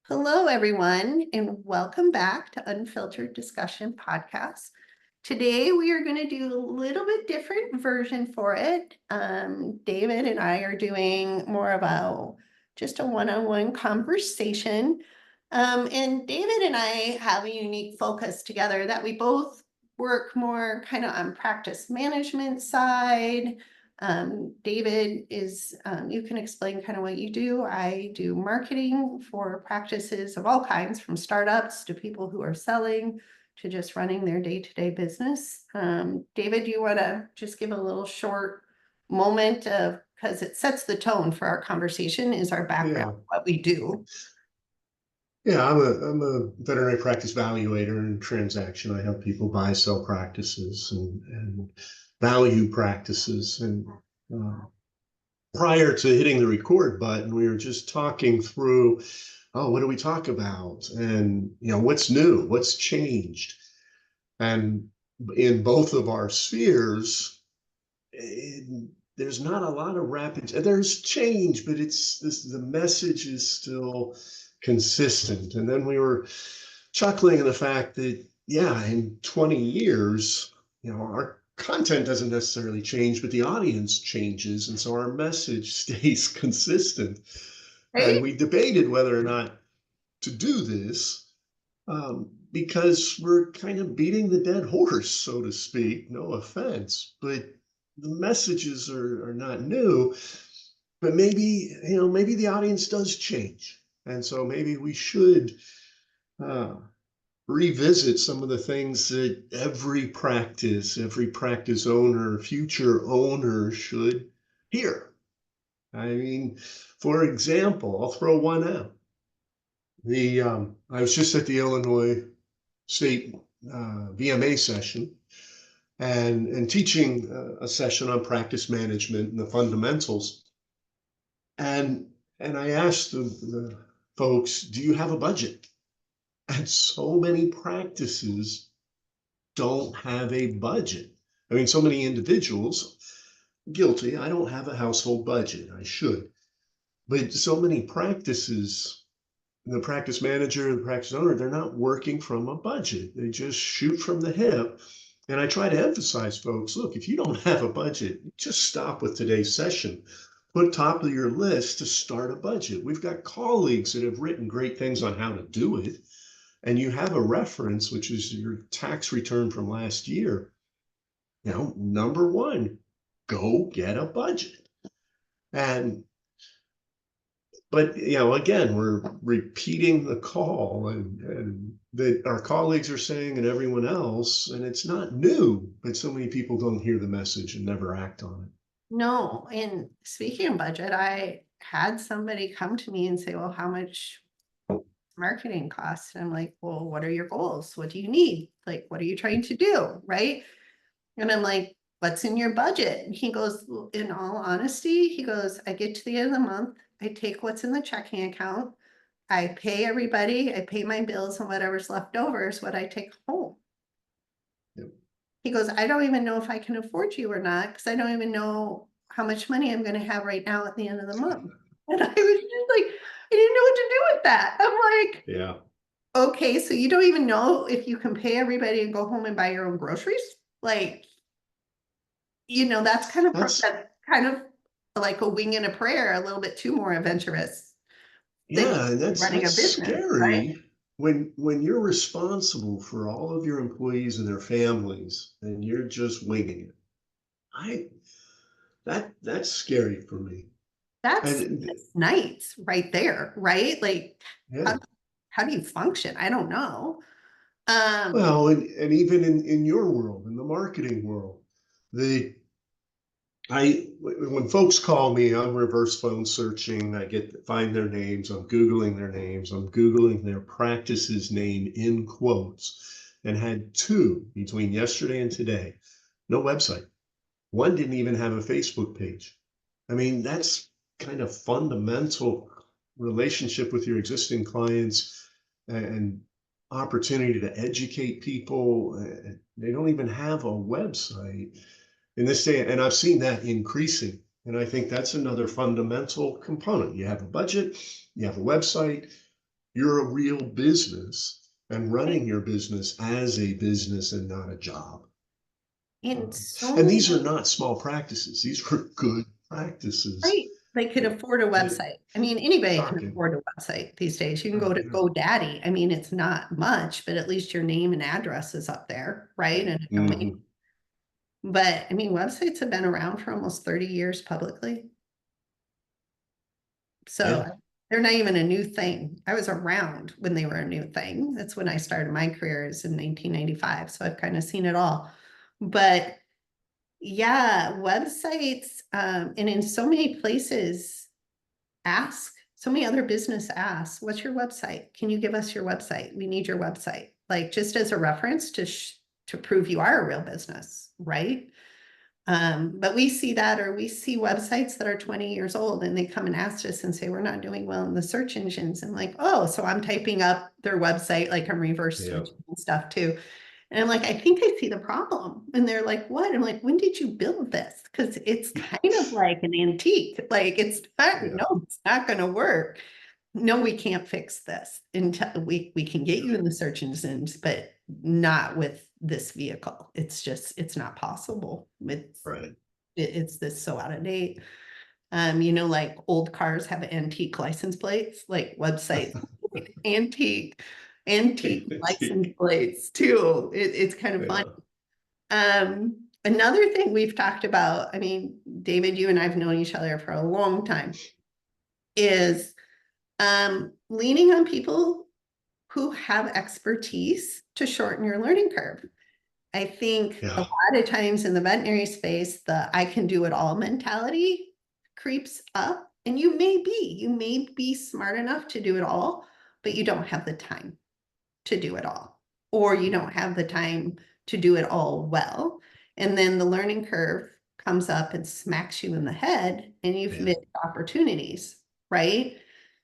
Hello, everyone, and welcome back to Unfiltered Discussion Podcast. Today, we are going to do a little bit different version for it. David and I are doing more of just a one-on-one conversation. And David and I have a unique focus together that we both work more kind of on practice management side. David you can explain kind of what you do. I do marketing for practices of all kinds, from startups to people who are selling to just running their day-to-day business. David, you want to just give a little short moment of, because it sets the tone for our conversation, is our background, what we do. Yeah, I'm a veterinary practice valuator and transaction. I help people buy, sell practices and value practices. And prior to hitting the record button, we were just talking through, what do we talk about? And, what's new? What's changed? And in both of our spheres, there's not a lot of there's change, but the message is still consistent. And then we were chuckling at the fact that, in 20 years, our content doesn't necessarily change, but the audience changes. And so our message stays consistent. Right? And we debated whether or not to do this because we're kind of beating the dead horse, so to speak. No offense, but the messages are not new. But maybe the audience does change. And so maybe we should revisit some of the things that every practice owner, future owner should hear. I mean, for example, I'll throw one out. I was just at the Illinois State VMA session and teaching a session on practice management and the fundamentals. And I asked the folks, do you have a budget? And so many practices don't have a budget. I mean, so many individuals, guilty, I don't have a household budget. I should. But so many practices, the practice manager, the practice owner, they're not working from a budget. They just shoot from the hip. And I try to emphasize, folks, look, if you don't have a budget, just stop with today's session. Put top of your list to start a budget. We've got colleagues that have written great things on how to do it. And you have a reference, which is your tax return from last year. Number one, go get a budget. But again, we're repeating the call and that our colleagues are saying and everyone else, and it's not new, but so many people don't hear the message and never act on it. No, and speaking of budget, I had somebody come to me and say, well, how much marketing costs? And I'm like, well, what are your goals? What do you need? Like, what are you trying to do? Right. And I'm like, what's in your budget? And he goes, well, in all honesty, he goes, I get to the end of the month, I take what's in the checking account, I pay everybody, I pay my bills, and whatever's left over is what I take home. Yep. He goes, I don't even know if I can afford you or not, because I don't even know how much money I'm going to have right now at the end of the month. And I was just like, I didn't know what to do with that. I'm like, Yeah. Okay, so you don't even know if you can pay everybody and go home and buy your own groceries? Like, that's kind of like a wing and a prayer, a little bit too more adventurous Yeah, than and running a that's business, right? scary when you're responsible for all of your employees and their families and you're just winging it. I that's scary for me. That's And nights right there, right? Like, yeah. how do you function? I don't know. Well, and even in your world, in the marketing world, when folks call me, I'm reverse phone searching. I find their names. I'm Googling their names. I'm Googling their practice's name in quotes, and had two between yesterday and today. No website. One didn't even have a Facebook page. I mean, that's kind of fundamental relationship with your existing clients and opportunity to educate people. They don't even have a website in this day, and I've seen that increasing. And I think that's another fundamental component. You have a budget, you have a website, You're a real business and running your business as a business and not a job. In so And these are many, not small practices. These are good practices. right, they could afford a That website. I mean, anybody can shocking. afford a website these days. You can go Oh, to yeah. GoDaddy. I mean, it's not much, but at least your name and address is up there, right? And a domain. Mhm. But I mean, websites have been around for almost 30 years publicly. So Yeah. they're not even a new thing. I was around when they were a new thing. That's when I started my career is in 1995. So I've kind of seen it all. But yeah, websites, and in so many places so many other business ask, what's your website? Can you give us your website? We need your website. Like just as a reference to prove you are a real business, right? But we see that, or we see websites that are 20 years old and they come and ask us and say, we're not doing well in the search engines. And like, oh, so I'm typing up their website, like I'm reverse Yeah. searching and stuff too. And I'm like, I think I see the problem. And they're like, what? I'm like, when did you build this? Because it's kind of like an antique. Like it's not, Yeah. no, it's not going to work. No, we can't fix this until we can get you in the search engines, but not with this vehicle. It's just, it's not possible. Right. It's this so out of date. Like old cars have antique license plates, like websites, antique, antique license plates too. It's kind of fun. Yeah. Another thing we've talked about, I mean, David, you and I've known each other for a long time, is leaning on people who have expertise to shorten your learning curve. I think a Yeah. lot of times in the veterinary space, the I can do it all mentality creeps up. And you may be smart enough to do it all, but you don't have the time to do it all, or you don't have the time to do it all well. And then the learning curve comes up and smacks you in the head and you've Yeah. missed opportunities, right?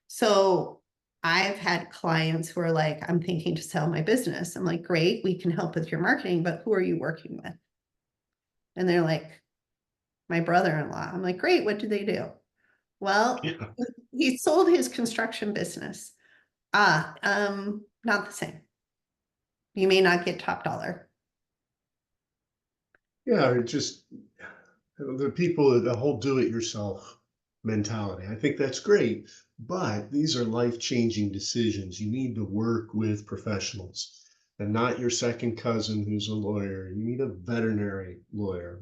So I've had clients who are like, I'm thinking to sell my business. I'm like, great, we can help with your marketing, but who are you working with? And they're like, my brother-in-law. I'm like, great, what do they do? Well, Yeah. he sold his construction business. Not the same. You may not get top dollar. Yeah. Or just the people, the whole do-it-yourself mentality. I think that's great, but these are life-changing decisions. You need to work with professionals and not your second cousin who's a lawyer. You need a veterinary lawyer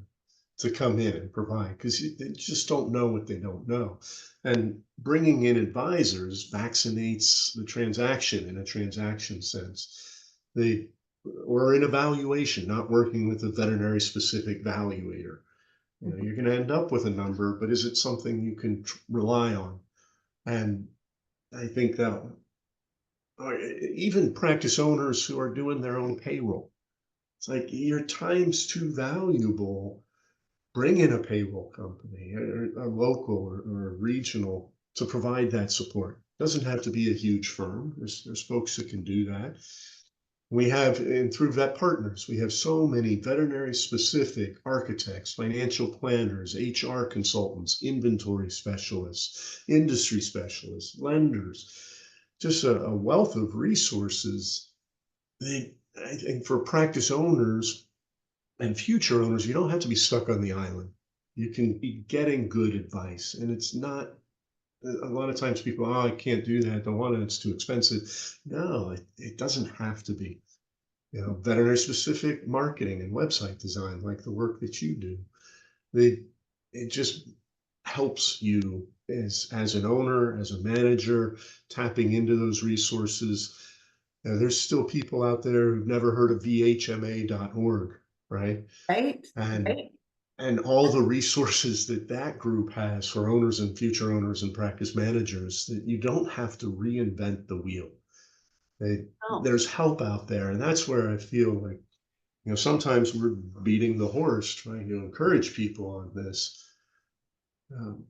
to come in and provide because they just don't know what they don't know. And bringing in advisors vaccinates the transaction in a transaction sense. They or an evaluation, not working with a veterinary specific valuator. You're going to end up with a number, but is it something you can rely on? And I think that even practice owners who are doing their own payroll, it's like your time's too valuable. Bring in a payroll company, a local or regional to provide that support. Doesn't have to be a huge firm. There's folks that can do that. We have, and through Vet Partners, we have so many veterinary specific architects, financial planners, HR consultants, inventory specialists, industry specialists, lenders, just a wealth of resources. I think for practice owners and future owners, you don't have to be stuck on the island. You can be getting good advice, and it's not. A lot of times people, oh, I can't do that. Don't want it. It's too expensive. No, it doesn't have to be. Veterinary specific marketing and website design, like the work that you do. They, it just helps you as an owner, as a manager, tapping into those resources. There's still people out there who've never heard of vhma.org, right? Right? And Right? and all the resources that that group has for owners and future owners and practice managers, that you don't have to reinvent the wheel. No. There's help out there, and that's where I feel like sometimes we're beating the horse trying to encourage people on this. Um,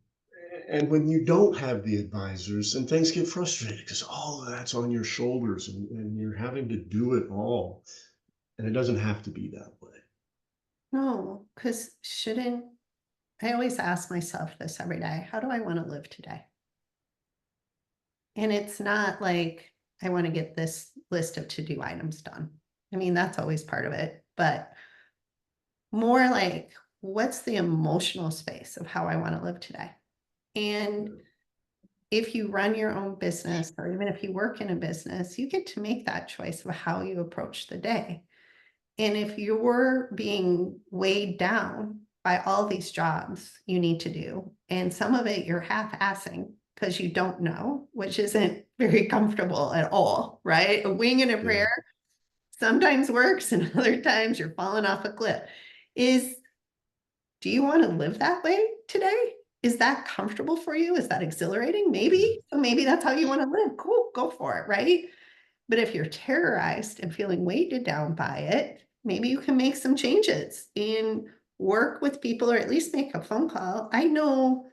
and when you don't have the advisors, then things get frustrated because all of that's on your shoulders and you're having to do it all. And it doesn't have to be that way. No, because shouldn't I always ask myself this every day, how do I want to live today? And it's not like I want to get this list of to-do items done. I mean, that's always part of it, but more like, what's the emotional space of how I want to live today? And if you run your own business, or even if you work in a business, you get to make that choice of how you approach the day. And if you're being weighed down by all these jobs you need to do, and some of it you're half-assing because you don't know, which isn't very comfortable at all, right? A wing and a prayer sometimes works, and other times you're falling off a cliff. Do you want to live that way today? Is that comfortable for you? Is that exhilarating? Maybe. So maybe that's how you want to live. Cool, go for it, right? But if you're terrorized and feeling weighted down by it, maybe you can make some changes and work with people, or at least make a phone call. I know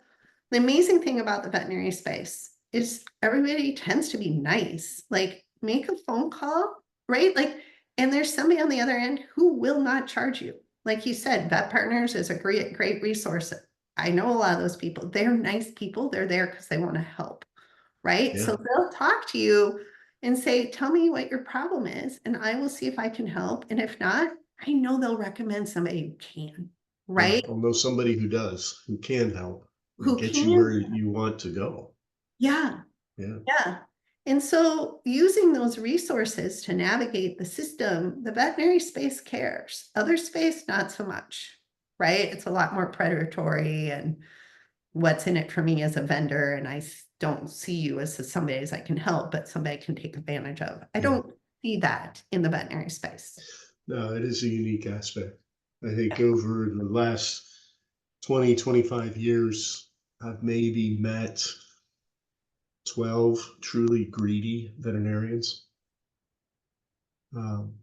the amazing thing about the veterinary space is everybody tends to be nice. Like, make a phone call, right? Like, and there's somebody on the other end who will not charge you. Like you said, Vet Partners is a great resource. I know a lot of those people. They're nice people. They're there because they want to help, right? So they'll talk to you and say, tell me what your problem is, and I will see if I can help. And if not, I know they'll recommend somebody who can, right? I'll know somebody who does, who can help and Who get you where can. you want to go. Yeah. Yeah. Yeah. And so using those resources to navigate the system, the veterinary space cares. Other space, not so much, right? It's a lot more predatory and what's in it for me as a vendor. And I don't see you as somebody as I can help, but somebody I can take advantage of. I don't see that in the veterinary space. No, it is a unique aspect. I think over the last 20, 25 years, I've maybe met 12 truly greedy veterinarians. And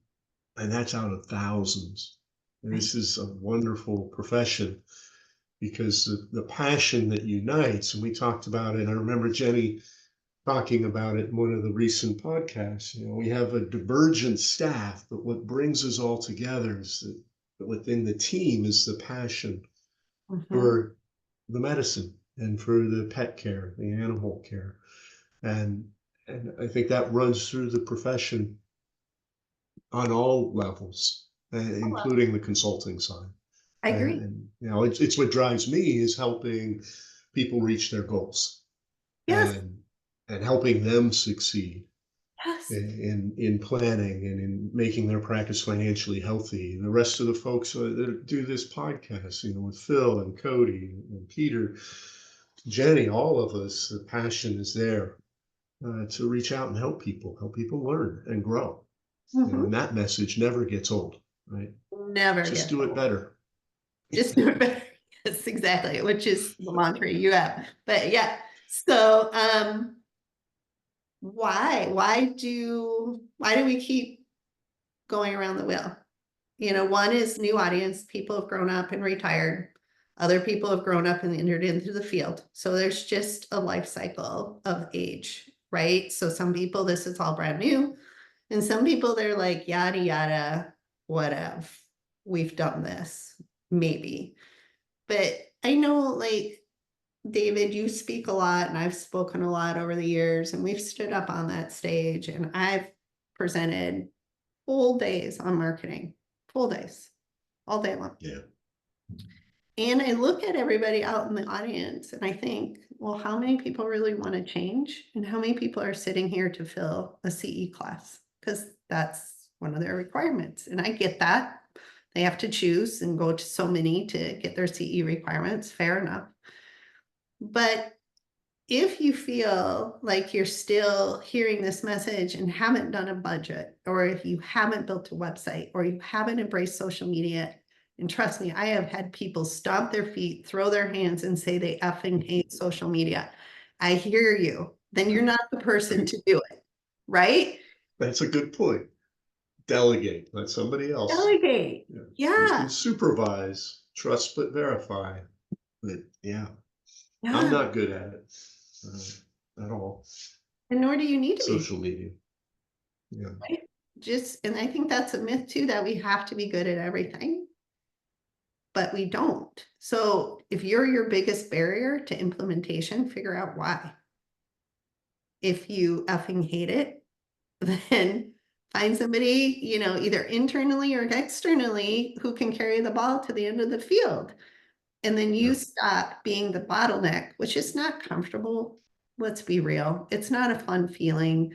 that's out of thousands. And Right. this is a wonderful profession because the passion that unites, and we talked about it. I remember Jenny talking about it in one of the recent podcasts. You know, we have a divergent staff, but what brings us all together is that within the team is the passion Mhm. for the medicine and for the pet care, the animal care. And and I think that runs through the profession on all levels, including the consulting side. I agree. And you know, it's what drives me is helping people reach their goals Yes. and helping them succeed Yes. in planning and in making their practice financially healthy. The rest of the folks that do this podcast, you know, with Phil and Cody and Peter, Jenny, all of us, the passion is there to reach out and help people learn and grow. You know, Mhm. and that message never gets old, right? Never Just get do it old. better. Just do it better. Yes, exactly, which is the mantra you have. But yeah, so why do we keep going around the wheel? You know, one is new audience. People have grown up and retired. Other people have grown up and entered into the field. So there's just a life cycle of age, right? So some people, this is all brand new. And some people, they're like, yada, yada, whatever. We've done this, maybe. But I know, like, David, you speak a lot, and I've spoken a lot over the years, and we've stood up on that stage, and I've presented full days on marketing, full days, all day long. Yeah. And I look at everybody out in the audience and I think, well, how many people really want to change? And how many people are sitting here to fill a CE class? Because that's one of their requirements. And I get that. They have to choose and go to so many to get their CE requirements. Fair enough. But if you feel like you're still hearing this message and haven't done a budget, or if you haven't built a website, or you haven't embraced social media, and trust me, I have had people stomp their feet, throw their hands, and say they effing hate social media. I hear you. Then you're not the person to do it, right? That's a good point. Delegate, let somebody else. Delegate. Yeah. You Yeah. can supervise, trust but verify. But yeah, I'm Yeah. not good at it at all. And nor do you need to be, Social media. Yeah. right? And I think that's a myth too, that we have to be good at everything. But we don't. So if you're your biggest barrier to implementation, figure out why. If you effing hate it, then find somebody, either internally or externally who can carry the ball to the end of the field. And then you Yeah. stop being the bottleneck, which is not comfortable. Let's be real. It's not a fun feeling.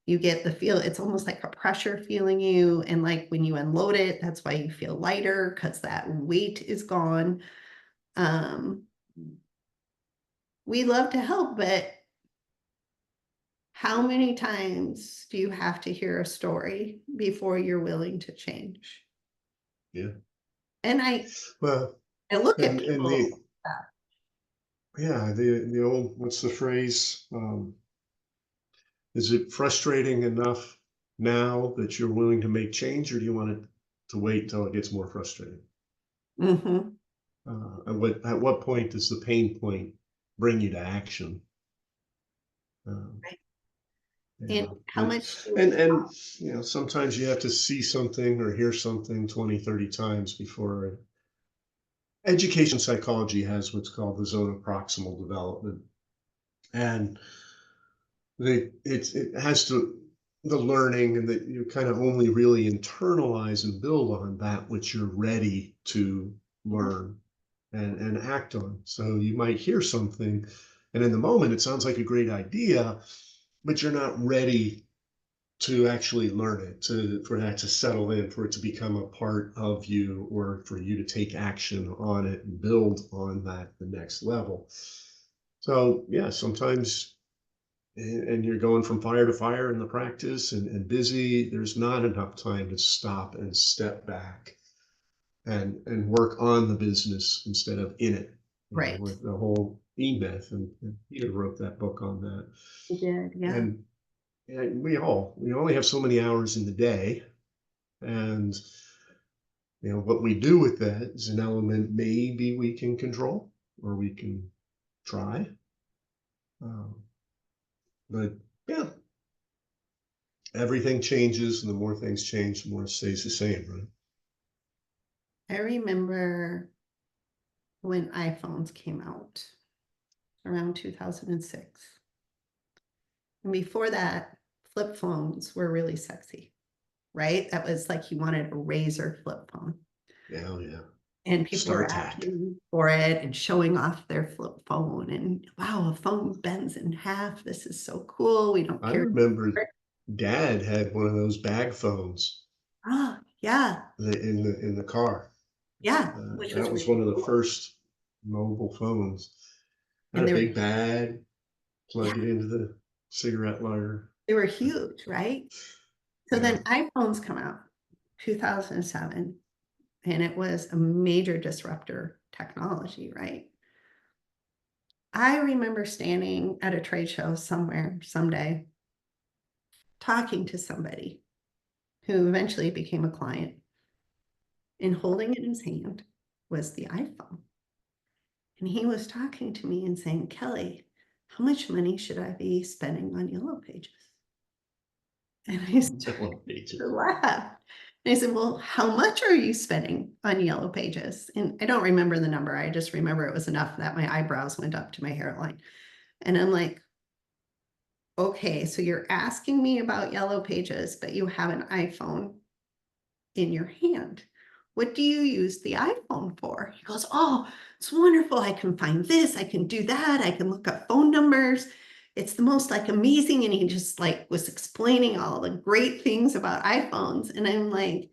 You get the feel, it's almost like a pressure feeling you. And like when you unload it, that's why you feel lighter because that weight is gone. We love to help, but how many times do you have to hear a story before you're willing to change? Yeah. And I Well, look at and people. the old, what's the phrase? Is it frustrating enough now that you're willing to make change, or do you want it to wait till it gets more frustrating? Mhm. At what point does the pain point bring you to action? Um, Right. And yeah, how much do and sometimes you have to see something or hear something 20, 30 times before. Education psychology has what's called the zone of proximal development, and it has to the learning, and that you kind of only really internalize and build on that which you're ready to learn and act on. So you might hear something, and in the moment it sounds like a great idea, but you're not ready to actually learn it, for that to settle in, for it to become a part of you, or for you to take action on it and build on that the next level. So yeah, sometimes, and you're going from fire to fire in the practice, and busy, there's not enough time to stop and step back and work on the business instead of in it, right. with the whole E-Myth, and Peter wrote that book on that. You did, yeah. And we only have so many hours in the day, and what we do with that is an element maybe we can control, or we can try. Um, but yeah, everything changes, and the more things change, the more it stays the same, right? I remember when iPhones came out around 2006. And before that, flip phones were really sexy, right? That was like you wanted a razor flip phone. Yeah, oh yeah. And people were StarTAC. asking for it and showing off their flip phone. And wow, a phone bends in half. This is so cool. We don't I care. remember Dad had one of those bag phones Oh, yeah. in the car. Yeah. Which was That was really one of the cool. first mobile phones. Had And a they were, big bag, yeah, plug it into the cigarette lighter. they were huge, right? So Yeah. then iPhones come out 2007, and it was a major disruptor technology, right? I remember standing at a trade show somewhere someday talking to somebody who eventually became a client, and holding in his hand was the iPhone. And he was talking to me and saying, Kelly, how much money should I be spending on Yellow Pages? And I started Yellow to Pages. laugh. And I said, well, how much are you spending on Yellow Pages? And I don't remember the number. I just remember it was enough that my eyebrows went up to my hairline. And I'm like, okay, so you're asking me about Yellow Pages, but you have an iPhone in your hand. What do you use the iPhone for? He goes, oh, it's wonderful. I can find this, I can do that, I can look up phone numbers. It's the most like amazing. And he just like was explaining all the great things about iPhones. And I'm like,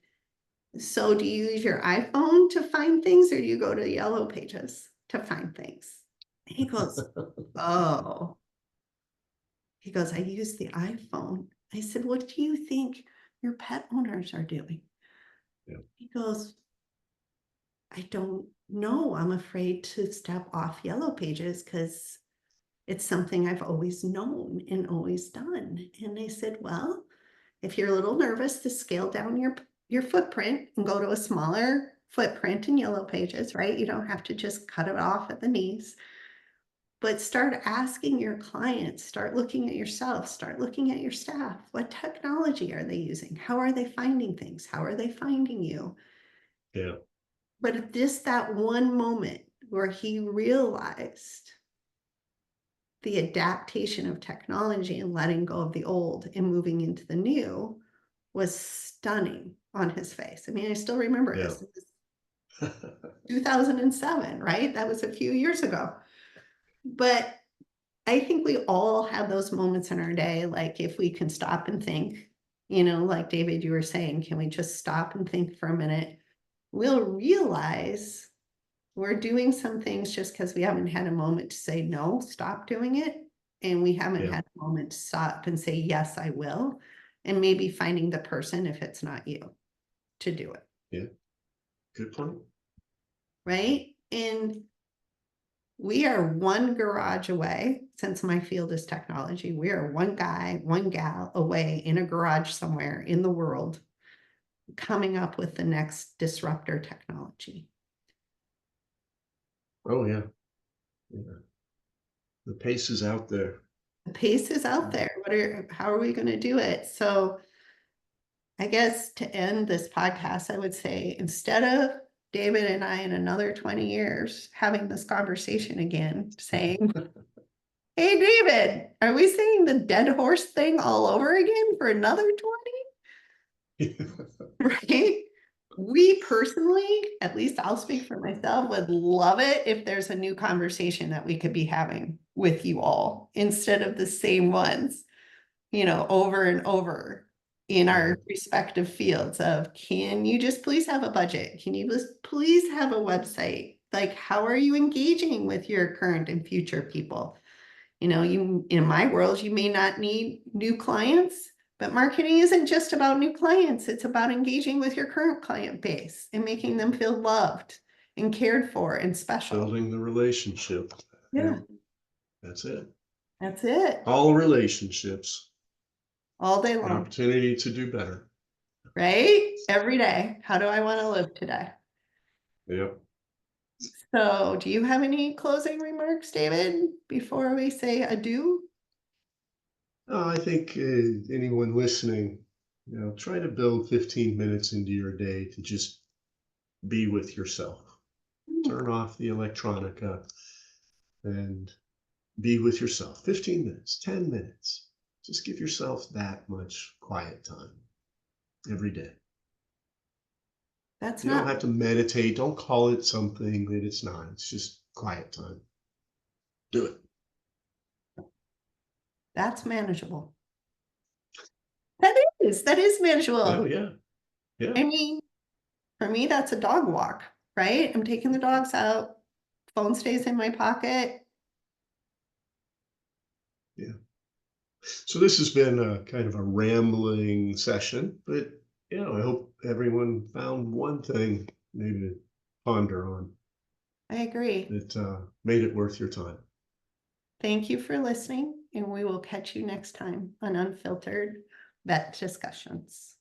so do you use your iPhone to find things, or do you go to Yellow Pages to find things? And he goes, oh. He goes, I use the iPhone. I said, what do you think your pet owners are doing? Yeah. He goes, I don't know. I'm afraid to step off Yellow Pages because it's something I've always known and always done. And I said, well, if you're a little nervous to scale down your footprint and go to a smaller footprint in Yellow Pages, right? You don't have to just cut it off at the knees. But start asking your clients, start looking at yourself, start looking at your staff. What technology are they using? How are they finding things? How are they finding you? Yeah. But just that one moment where he realized the adaptation of technology and letting go of the old and moving into the new was stunning on his face. I mean, I still remember Yeah. this. It was 2007, right? That was a few years ago. But I think we all have those moments in our day, like if we can stop and think, like David, you were saying, can we just stop and think for a minute? We'll realize we're doing some things just because we haven't had a moment to say, no, stop doing it. And we haven't Yeah. had a moment to stop and say, yes, I will. And maybe finding the person, if it's not you, to do it. Yeah. Good point. Right. And we are one garage away, since my field is technology. We are one guy, one gal away in a garage somewhere in the world coming up with the next disruptor technology. Oh, yeah. Yeah. The pace is out there. The pace is out there. How are we going to do it? So I guess to end this podcast, I would say instead of David and I in another 20 years having this conversation again, saying, hey, David, are we saying the dead horse thing all over again for another 20? Right? We personally, at least I'll speak for myself, would love it if there's a new conversation that we could be having with you all instead of the same ones, over and over in our respective fields of, can you just please have a budget? Can you just please have a website? Like, how are you engaging with your current and future people? You, in my world, you may not need new clients, but marketing isn't just about new clients. It's about engaging with your current client base and making them feel loved and cared for and special. Building the relationship. Yeah. That's it. That's it. All relationships. All day An long. opportunity to do better. Right? Every day. How do I want to live today? Yep. So, do you have any closing remarks, David, before we say adieu? I think anyone listening, try to build 15 minutes into your day to just be with yourself. Turn off the electronica and be with yourself. 15 minutes, 10 minutes. Just give yourself that much quiet time every day. That's You don't have to meditate. Don't call it something that it's not. It's just quiet time. Do it. That's manageable. That is manageable. Oh, yeah. Yeah. I mean, for me, that's a dog walk, right? I'm taking the dogs out, phone stays in my pocket. Yeah. So this has been a kind of a rambling session, but I hope everyone found one thing maybe to ponder on I agree. that made it worth your time. Thank you for listening, and we will catch you next time on Unfiltered Vet Discussions.